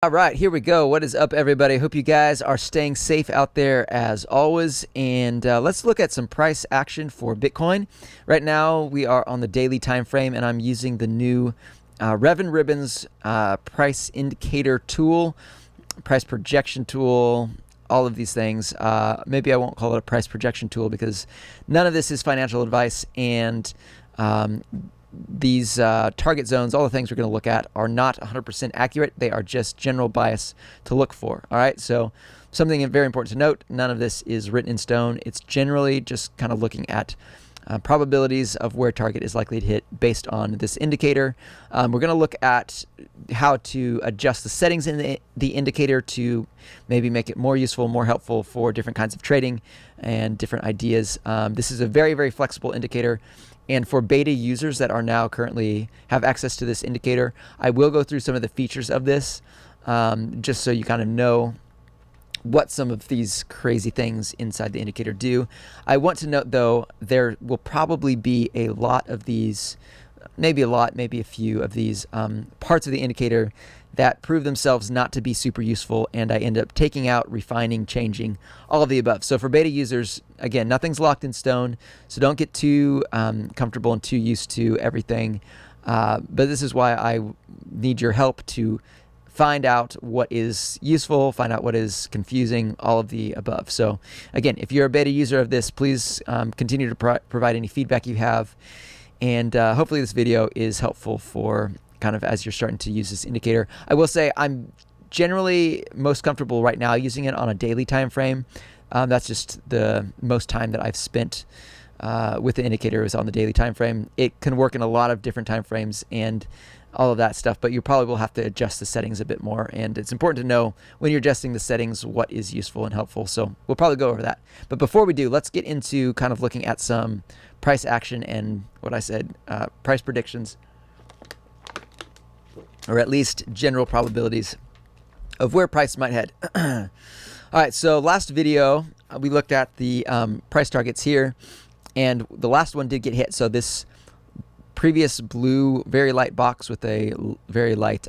All right, here we go. What is up, everybody? Hope you guys are staying safe out there as always. And let's look at some price action for Bitcoin. Right now, we are on the daily time frame, and I'm using the new Revan Ribbons price indicator tool, price projection tool, all of these things. Maybe I won't call it a price projection tool because none of this is financial advice, and these target zones, all the things we're going to look at, are not 100% accurate. They are just general bias to look for. All right, so something very important to note, none of this is written in stone. It's generally just kind of looking at probabilities of where target is likely to hit based on this indicator. We're going to look at how to adjust the settings in the indicator to maybe make it more useful, more helpful for different kinds of trading and different ideas. This is a very, very flexible indicator. And for beta users that are now currently have access to this indicator, I will go through some of the features of this just so you kind of know what some of these crazy things inside the indicator do. I want to note, though, there will probably be a lot of these, maybe a few of these parts of the indicator that prove themselves not to be super useful, and I end up taking out, refining, changing, all of the above. So for beta users, again, nothing's locked in stone, so don't get too comfortable and too used to everything. But this is why I need your help to find out what is useful, find out what is confusing, all of the above. So again, if you're a beta user of this, please continue to provide any feedback you have, and hopefully this video is helpful for kind of as you're starting to use this indicator. I will say I'm generally most comfortable right now using it on a daily time frame. That's just the most time that I've spent with the indicator is on the daily time frame. It can work in a lot of different time frames and all of that stuff, but you probably will have to adjust the settings a bit more, and it's important to know when you're adjusting the settings what is useful and helpful. So we'll probably go over that. But before we do, let's get into kind of looking at some price action and what I said, price predictions, or at least general probabilities of where price might head. All right, so last video, we looked at the price targets here, and the last one did get hit. So this previous blue, very light box with a very light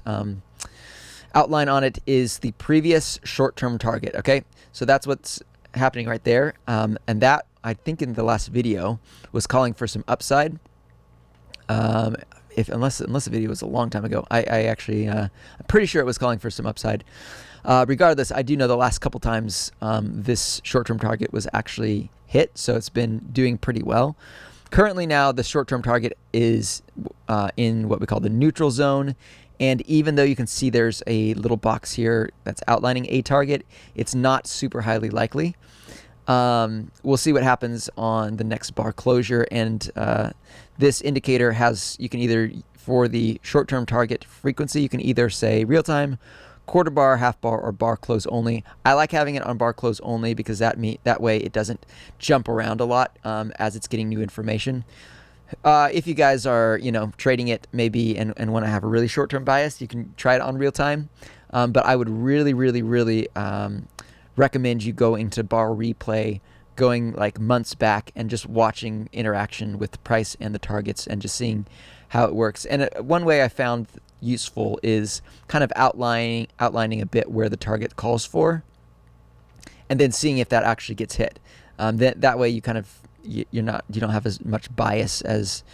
outline on it is the previous short-term target, okay? So that's what's happening right there. And that, I think in the last video, was calling for some upside. Unless the video was a long time ago, I actually I'm pretty sure it was calling for some upside. Regardless, I do know the last couple times this short-term target was actually hit, so it's been doing pretty well. Currently now the short-term target is in what we call the neutral zone, and even though you can see there's a little box here that's outlining a target, it's not super highly likely. We'll see what happens on the next bar closure, and this indicator has, you can either, for the short-term target frequency, you can either say real-time, quarter bar, half bar, or bar close only. I like having it on bar close only because that way it doesn't jump around a lot as it's getting new information. If you guys are, trading it maybe and want to have a really short-term bias, you can try it on real time. But I would really, really, really recommend you go into bar replay, going like months back and just watching interaction with the price and the targets and just seeing how it works. And one way I found useful is kind of outlining a bit where the target calls for, and then seeing if that actually gets hit. That way you kind of you don't have as much bias as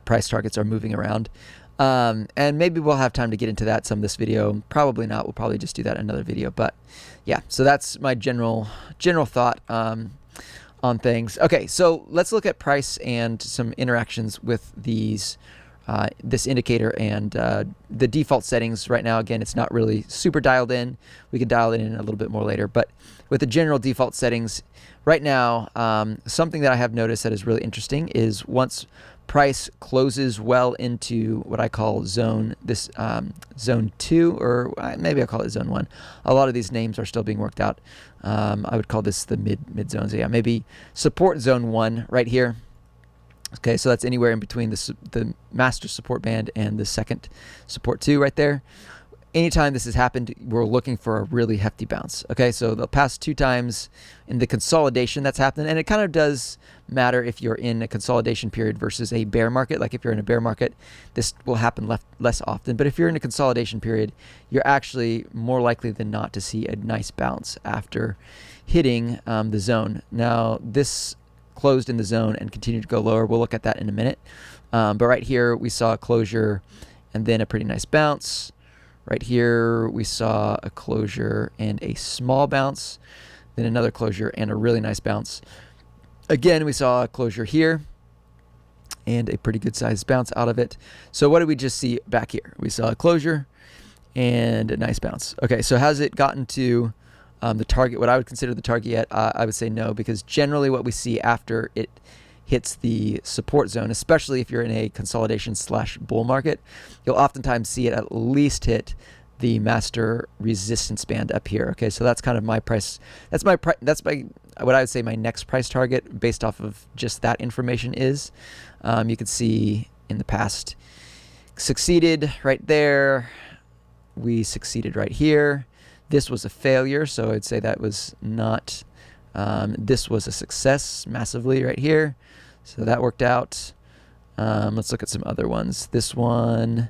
price targets are moving around. And maybe we'll have time to get into that some of this video. Probably not. We'll probably just do that in another video. But yeah, so that's my general thought on things. Okay, so let's look at price and some interactions with these this indicator and the default settings. Right now, again, it's not really super dialed in. We can dial it in a little bit more later. But with the general default settings, right now, something that I have noticed that is really interesting is once price closes well into what I call zone 2, or maybe I'll call it zone 1. A lot of these names are still being worked out. I would call this the mid zones. Yeah, maybe support zone 1 right here. Okay, so that's anywhere in between the master support band and the second support 2 right there. anytime this has happened, we're looking for a really hefty bounce. Okay, so the past 2 times in the consolidation that's happened, and it kind of does matter if you're in a consolidation period versus a bear market. Like if you're in a bear market, this will happen less often. But if you're in a consolidation period, you're actually more likely than not to see a nice bounce after hitting the zone. Now, this closed in the zone and continued to go lower. We'll look at that in a minute. But right here, we saw a closure and then a pretty nice bounce. Right here, we saw a closure and a small bounce, then another closure and a really nice bounce. Again, we saw a closure here and a pretty good sized bounce out of it. So what did we just see back here? We saw a closure and a nice bounce. Okay, so has it gotten to the target, what I would consider the target yet? I would say no, because generally what we see after it hits the support zone, especially if you're in a consolidation / bull market, you'll oftentimes see it at least hit the master resistance band up here. Okay, so that's kind of my price. That's my what I would say my next price target based off of just that information is. You can see in the past succeeded right there. We succeeded right here. This was a failure, so I'd say that was not. This was a success massively right here. So that worked out. Let's look at some other ones. This one,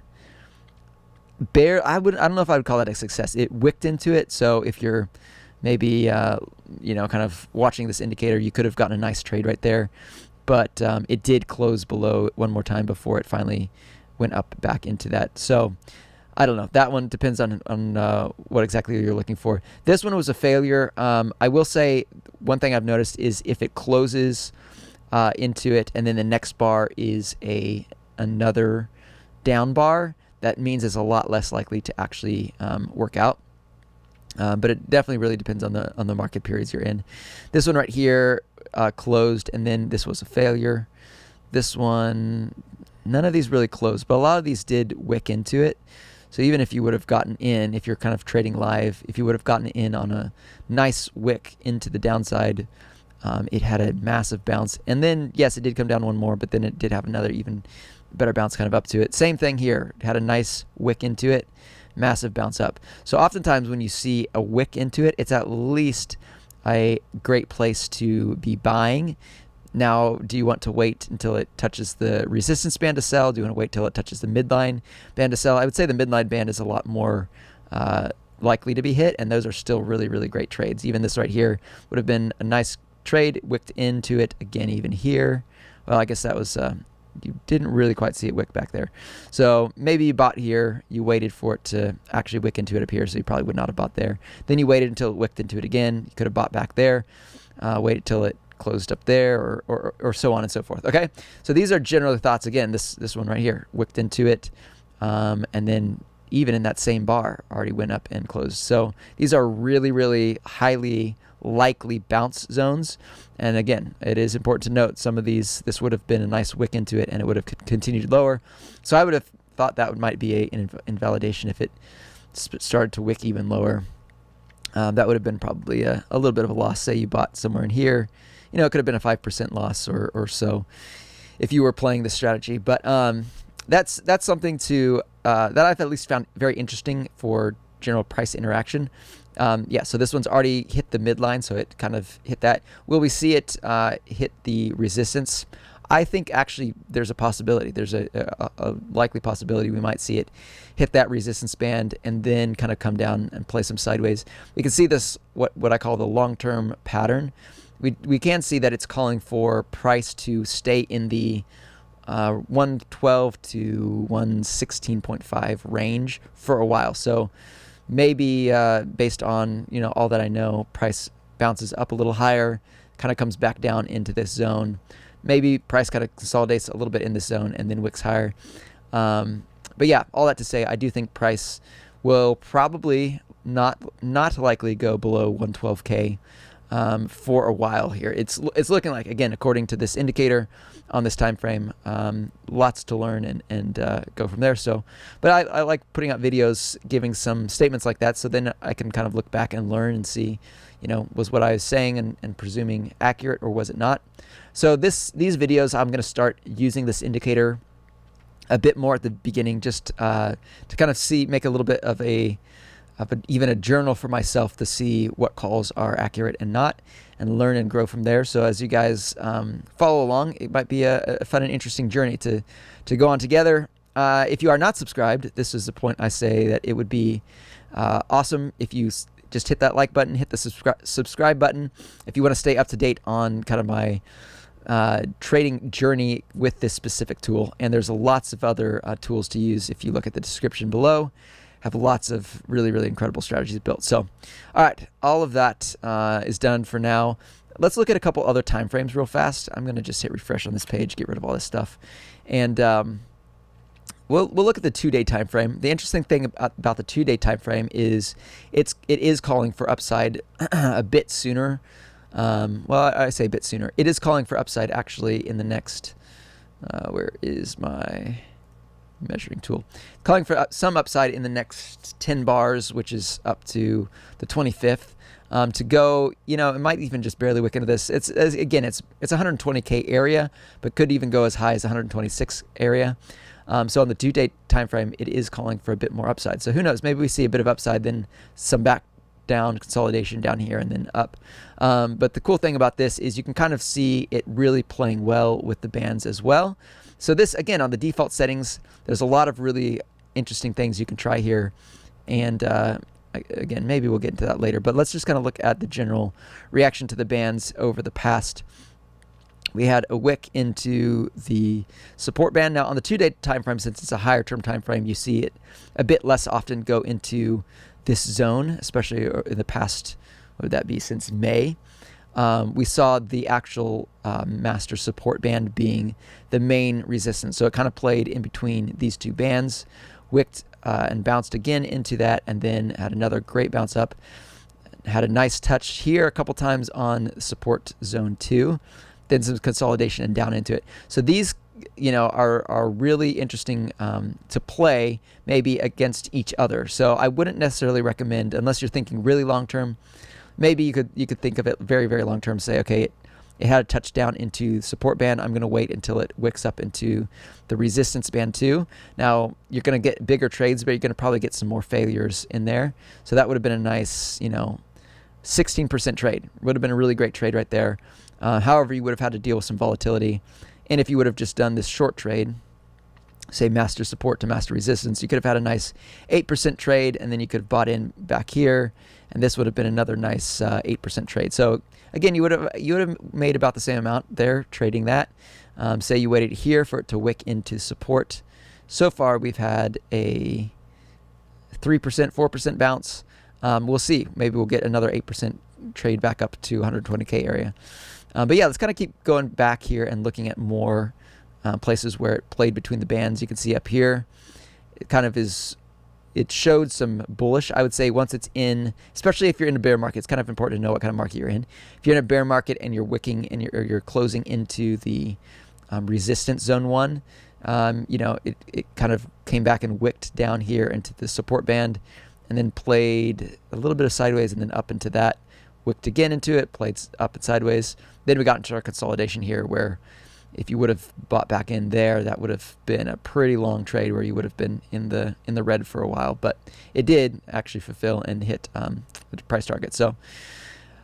I don't know if I would call that a success. It wicked into it. So if you're maybe, kind of watching this indicator, you could have gotten a nice trade right there. But it did close below one more time before it finally went up back into that. So I don't know. That one depends on what exactly you're looking for. This one was a failure. I will say one thing I've noticed is if it closes into it and then the next bar is another down bar, that means it's a lot less likely to actually work out. But it definitely really depends on the market periods you're in. This one right here closed, and then this was a failure. This one, none of these really closed, but a lot of these did wick into it. So even if you would have gotten in, if you're kind of trading live, if you would have gotten in on a nice wick into the downside, it had a massive bounce. And then, yes, it did come down one more, but then it did have another even better bounce kind of up to it. Same thing here. It had a nice wick into it, massive bounce up. So oftentimes when you see a wick into it, it's at least a great place to be buying. Now, do you want to wait until it touches the resistance band to sell? Do you want to wait till it touches the midline band to sell? I would say the midline band is a lot more likely to be hit, and those are still really, really great trades. Even this right here would have been a nice trade, wicked into it again even here. Well, I guess that was, you didn't really quite see it wick back there. So maybe you bought here, you waited for it to actually wick into it up here, so you probably would not have bought there. Then you waited until it wicked into it again. You could have bought back there, waited till it closed up there, or so on and so forth. Okay, so these are general thoughts. Again, this one right here wicked into it, and then even in that same bar already went up and closed. So these are really, really highly likely bounce zones. And again, it is important to note some of these, this would have been a nice wick into it and it would have continued lower. So I would have thought that might be an invalidation if it started to wick even lower. That would have been probably a little bit of a loss. Say you bought somewhere in here, it could have been a 5% loss or so if you were playing this strategy. But that's something to that I've at least found very interesting for general price interaction. So this one's already hit the midline, so it kind of hit that. Will we see it hit the resistance? I think actually there's a possibility. There's a likely possibility we might see it hit that resistance band and then kind of come down and play some sideways. We can see this, what I call the long-term pattern. We can see that it's calling for price to stay in the 112 to 116.5 range for a while. So maybe based on all that I know, price bounces up a little higher, kind of comes back down into this zone. Maybe price kind of consolidates a little bit in this zone and then wicks higher. But yeah, all that to say, I do think price will probably not likely go below 112K for a while here. It's looking like, again, according to this indicator on this time frame, lots to learn and go from there. So, but I like putting out videos giving some statements like that, so then I can kind of look back and learn and see, was what I was saying and presuming accurate or was it not. So these videos, I'm going to start using this indicator a bit more at the beginning, just to kind of make a little bit of even a journal for myself to see what calls are accurate and not, and learn and grow from there. So as you guys follow along, it might be a fun and interesting journey to go on together. If you are not subscribed, this is the point I say that it would be awesome if you just hit that like button, hit the subscribe button if you want to stay up to date on kind of my trading journey with this specific tool. And there's lots of other tools to use. If you look at the description below, have lots of really, really incredible strategies built. So, all right, all of that is done for now. Let's look at a couple other time frames real fast. I'm going to just hit refresh on this page, get rid of all this stuff. And we'll look at the 2-day time frame. The interesting thing about the 2-day time frame is it is calling for upside a bit sooner. Well, I say a bit sooner. It is calling for upside actually in the next, where is my measuring tool? Calling for some upside in the next 10 bars, which is up to the 25th. To go, it might even just barely wick into this. It's 120K area, but could even go as high as 126 area. So on the 2-day time frame, it is calling for a bit more upside. So who knows? Maybe we see a bit of upside, then some back down consolidation down here, and then up. But the cool thing about this is you can kind of see it really playing well with the bands as well. So this, again, on the default settings, there's a lot of really interesting things you can try here. And again, maybe we'll get into that later, but let's just kind of look at the general reaction to the bands over the past. We had a wick into the support band. Now on the 2-day time frame, since it's a higher term time frame, you see it a bit less often go into this zone, especially in the past, what would that be, since May. We saw the actual master support band being the main resistance. So it kind of played in between these two bands, wicked and bounced again into that, and then had another great bounce up. Had a nice touch here a couple times on support zone 2, then some consolidation and down into it. So these, are really interesting to play maybe against each other. So I wouldn't necessarily recommend, unless you're thinking really long term. Maybe you could think of it very, very long term. Say, okay, it had a touchdown into support band. I'm going to wait until it wicks up into the resistance band too. Now you're going to get bigger trades, but you're going to probably get some more failures in there. So that would have been a nice, 16% trade. Would have been a really great trade right there. However, you would have had to deal with some volatility. And if you would have just done this short trade, say master support to master resistance, you could have had a nice 8% trade, and then you could have bought in back here, and this would have been another nice 8% trade. So again, you would have made about the same amount there trading that. Say you waited here for it to wick into support. So far, we've had a 3%, 4% bounce. We'll see. Maybe we'll get another 8% trade back up to 120K area. But yeah, let's kind of keep going back here and looking at more places where it played between the bands. You can see up here, it showed some bullish. I would say once it's in, especially if you're in a bear market, it's kind of important to know what kind of market you're in. If you're in a bear market and you're wicking and you're closing into the resistance zone 1, it kind of came back and wicked down here into the support band, and then played a little bit of sideways and then up into that, wicked again into it, played up and sideways. Then we got into our consolidation here, where if you would have bought back in there, that would have been a pretty long trade where you would have been in the red for a while. But it did actually fulfill and hit the price target. So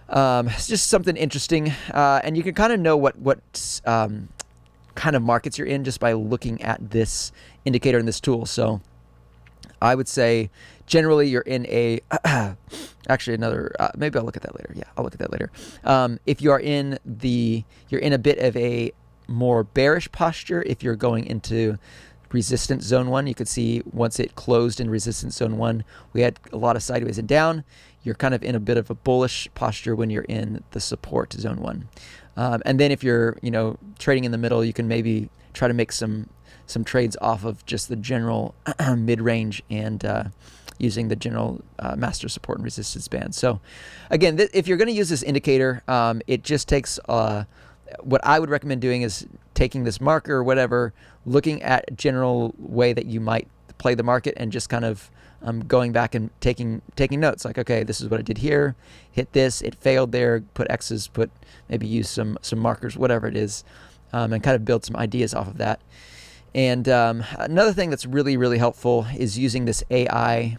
it's just something interesting, and you can kind of know what kind of markets you're in just by looking at this indicator in this tool. So I would say generally you're in a actually another maybe I'll look at that later. Yeah, I'll look at that later. If you're in a bit of a more bearish posture, if you're going into resistance zone 1, you could see once it closed in resistance zone 1, we had a lot of sideways and down. You're kind of in a bit of a bullish posture when you're in the support zone 1. And then if you're trading in the middle, you can maybe try to make some trades off of just the general mid-range and using the general master support and resistance band. So again, if you're going to use this indicator, it just takes what I would recommend doing is taking this marker or whatever, looking at a general way that you might play the market, and just kind of going back and taking notes. Like, okay, this is what I did here, hit this, it failed there, put X's, maybe use some markers, whatever it is, and kind of build some ideas off of that. And another thing that's really, really helpful is using this AI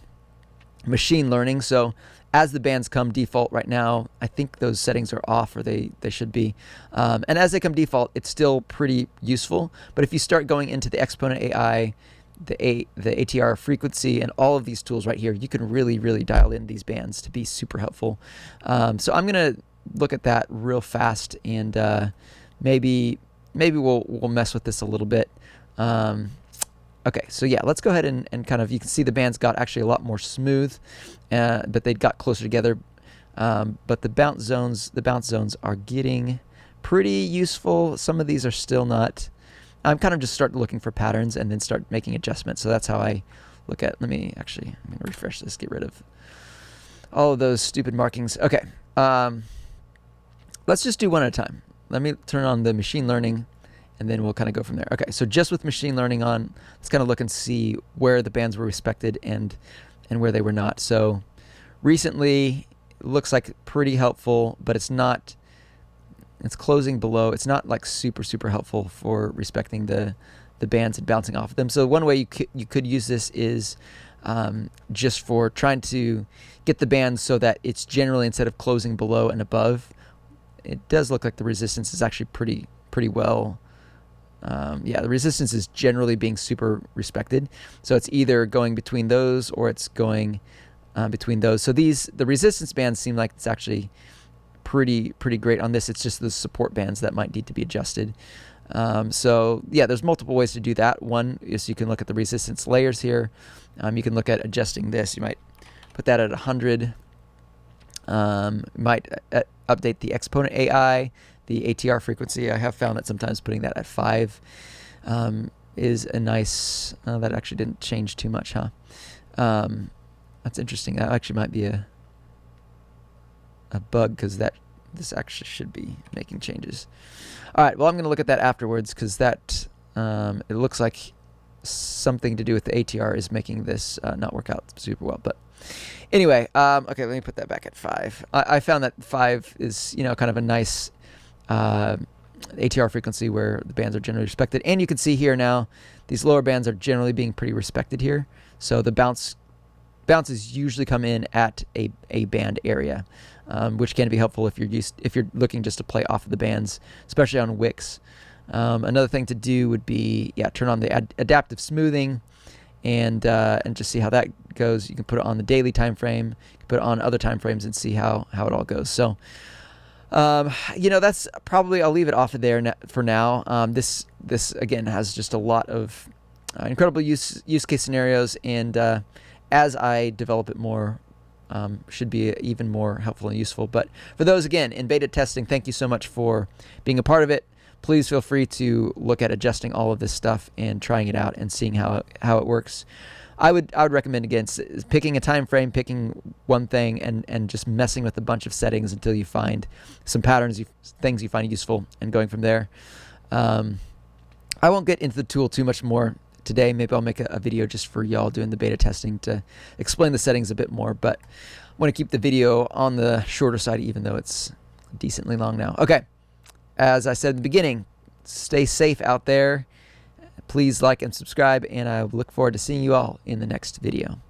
machine learning. So as the bands come default right now, I think those settings are off, or they should be. And as they come default, it's still pretty useful. But if you start going into the Exponent AI, the ATR frequency, and all of these tools right here, you can really, really dial in these bands to be super helpful. So I'm going to look at that real fast, and maybe we'll mess with this a little bit. Okay, so yeah, let's go ahead and kind of, you can see the bands got actually a lot more smooth, but they got closer together. But the bounce zones are getting pretty useful. Some of these are still not. I'm kind of just start looking for patterns and then start making adjustments. So that's how I look at. I'm going to refresh this, get rid of all of those stupid markings. Okay, let's just do one at a time. Let me turn on the machine learning, and then we'll kind of go from there. Okay, so just with machine learning on, let's kind of look and see where the bands were respected and where they were not. So recently, it looks like pretty helpful, but it's not. It's closing below. It's not like super, super helpful for respecting the bands and bouncing off of them. So one way you could use this is just for trying to get the bands so that it's generally, instead of closing below and above, it does look like the resistance is actually pretty well. Yeah, the resistance is generally being super respected. So it's either going between those or it's going between those. So the resistance bands seem like it's actually pretty great on this. It's just the support bands that might need to be adjusted. So yeah, there's multiple ways to do that. One is you can look at the resistance layers here. You can look at adjusting this. You might put that at 100. Might update the Exponent AI, the ATR frequency. I have found that sometimes putting that at 5 is a nice. That actually didn't change too much, huh? That's interesting. That actually might be a bug, because this actually should be making changes. All right, well, I'm going to look at that afterwards, because that it looks like something to do with the ATR is making this not work out super well. But anyway, okay, let me put that back at 5. I found that 5 is kind of a nice ATR frequency where the bands are generally respected, and you can see here now these lower bands are generally being pretty respected here. So the bounces usually come in at a band area, which can be helpful if you're looking just to play off of the bands, especially on wicks. Another thing to do would be turn on the adaptive smoothing, and just see how that goes. You can put it on the daily time frame, you can put it on other time frames, and see how it all goes. So that's probably, I'll leave it off of there for now. This again has just a lot of incredible use case scenarios, and as I develop it more, should be even more helpful and useful. But for those, again, in beta testing, thank you so much for being a part of it. Please feel free to look at adjusting all of this stuff and trying it out and seeing how it works. I would recommend, again, picking a time frame, picking one thing, and just messing with a bunch of settings until you find some patterns, things you find useful, and going from there. I won't get into the tool too much more today. Maybe I'll make a video just for y'all doing the beta testing to explain the settings a bit more, but I want to keep the video on the shorter side, even though it's decently long now. Okay, as I said in the beginning, stay safe out there. Please like and subscribe, and I look forward to seeing you all in the next video.